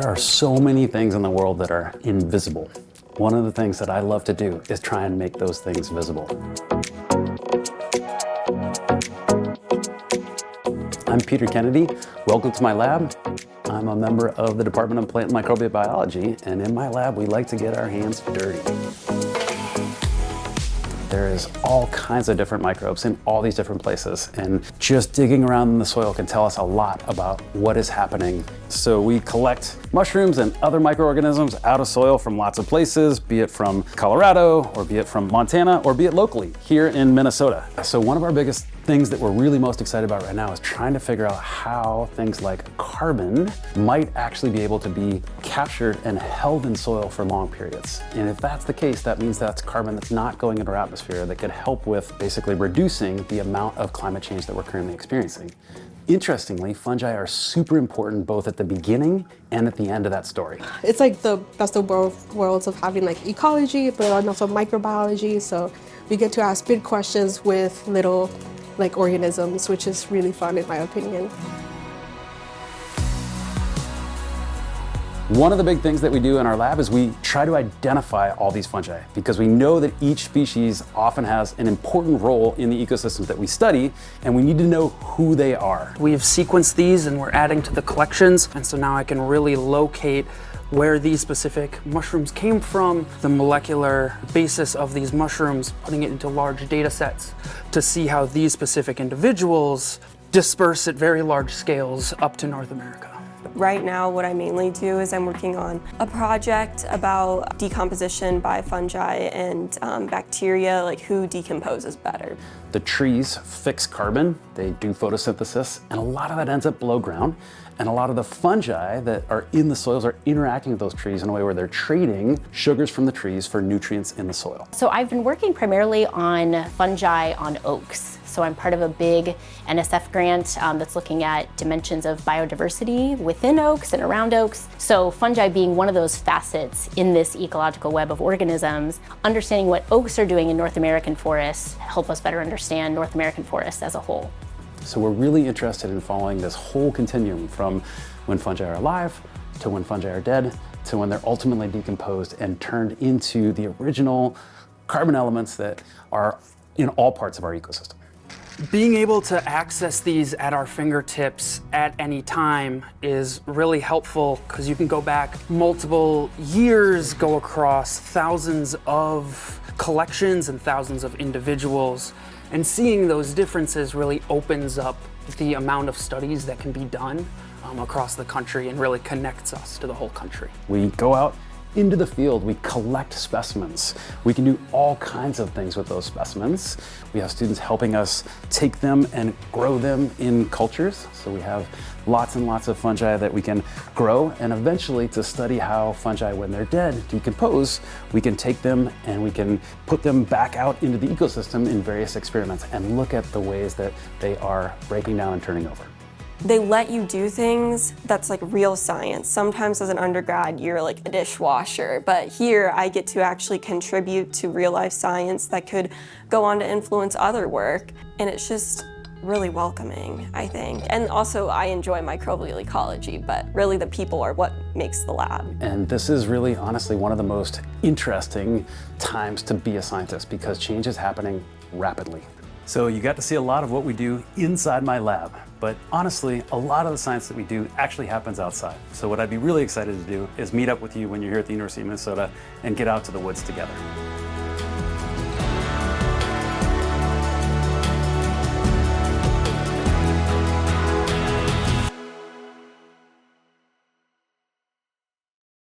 There are so many things in the world that are invisible. One of the things that I love to do is try and make those things visible. I'm Peter Kennedy. Welcome to my lab. I'm a member of the Department of Plant and Microbial Biology, and in my lab, we like to get our hands dirty. There is all kinds of different microbes in all these different places, and just digging around in the soil can tell us a lot about what is happening. So we collect mushrooms and other microorganisms out of soil from lots of places, be it from Colorado, or be it from Montana, or be it locally here in Minnesota. So one of our biggest things that we're really most excited about right now is trying to figure out how things like carbon might actually be able to be captured and held in soil for long periods. And if that's the case, that means that's carbon that's not going into our atmosphere that could help with basically reducing the amount of climate change that we're currently experiencing. Interestingly, fungi are super important both at the beginning and at the end of that story. It's like the best of both worlds of having like ecology, but also microbiology. So we get to ask big questions with little organisms, which is really fun in my opinion. One of the big things that we do in our lab is we try to identify all these fungi because we know that each species often has an important role in the ecosystems that we study, and we need to know who they are. We've sequenced these and we're adding to the collections, and so now I can really locate where these specific mushrooms came from, the molecular basis of these mushrooms, putting it into large data sets to see how these specific individuals disperse at very large scales up to North America. Right now, what I mainly do is I'm working on a project about decomposition by fungi and bacteria, like who decomposes better. The trees fix carbon, they do photosynthesis, and a lot of that ends up below ground. And a lot of the fungi that are in the soils are interacting with those trees in a way where they're trading sugars from the trees for nutrients in the soil. So I've been working primarily on fungi on oaks. So I'm part of a big NSF grant that's looking at dimensions of biodiversity within oaks and around oaks. So fungi being one of those facets in this ecological web of organisms, understanding what oaks are doing in North American forests help us better understand North American forests as a whole. So we're really interested in following this whole continuum from when fungi are alive to when fungi are dead to when they're ultimately decomposed and turned into the original carbon elements that are in all parts of our ecosystem. Being able to access these at our fingertips at any time is really helpful because you can go back multiple years, go across thousands of collections and thousands of individuals, and seeing those differences really opens up the amount of studies that can be done across the country and really connects us to the whole country. We go out into the field, we collect specimens. We can do all kinds of things with those specimens. We have students helping us take them and grow them in cultures. So we have lots and lots of fungi that we can grow, and eventually to study how fungi, when they're dead, decompose, we can take them and we can put them back out into the ecosystem in various experiments and look at the ways that they are breaking down and turning over. They let you do things that's like real science. Sometimes as an undergrad, you're like a dishwasher, but here I get to actually contribute to real life science that could go on to influence other work. And it's just really welcoming, I think. And also I enjoy microbial ecology, but really the people are what makes the lab. And this is really honestly one of the most interesting times to be a scientist because change is happening rapidly. So you got to see a lot of what we do inside my lab, but honestly, a lot of the science that we do actually happens outside. So what I'd be really excited to do is meet up with you when you're here at the University of Minnesota and get out to the woods together.